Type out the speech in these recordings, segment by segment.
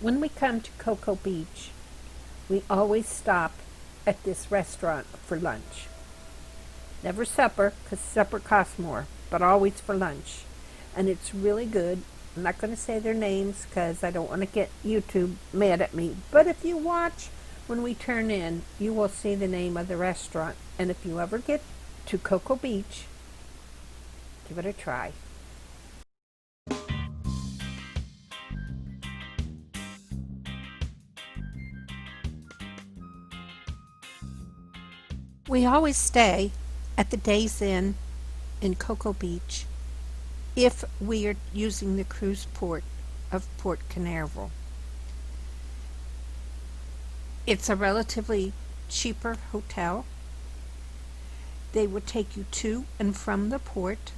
When we come to Cocoa Beach, we always stop at this restaurant for lunch. Never supper, because supper costs more, but always for lunch. And it's really good. I'm not going to say their names because I don't want to get YouTube mad at me. But if you watch when we turn in, you will see the name of the restaurant. And if you ever get to Cocoa Beach, give it a try. We always stay at the Days Inn in Cocoa Beach if we are using the cruise port of Port Canaveral. It's a relatively cheaper hotel. They will take you to and from the port,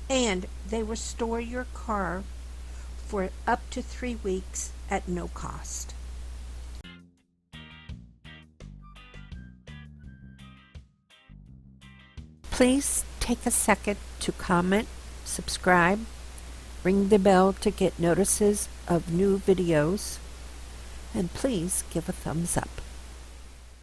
and they will store your car for up to 3 weeks at no cost. Please take a second to comment, subscribe, ring the bell to get notices of new videos, and please give a thumbs up.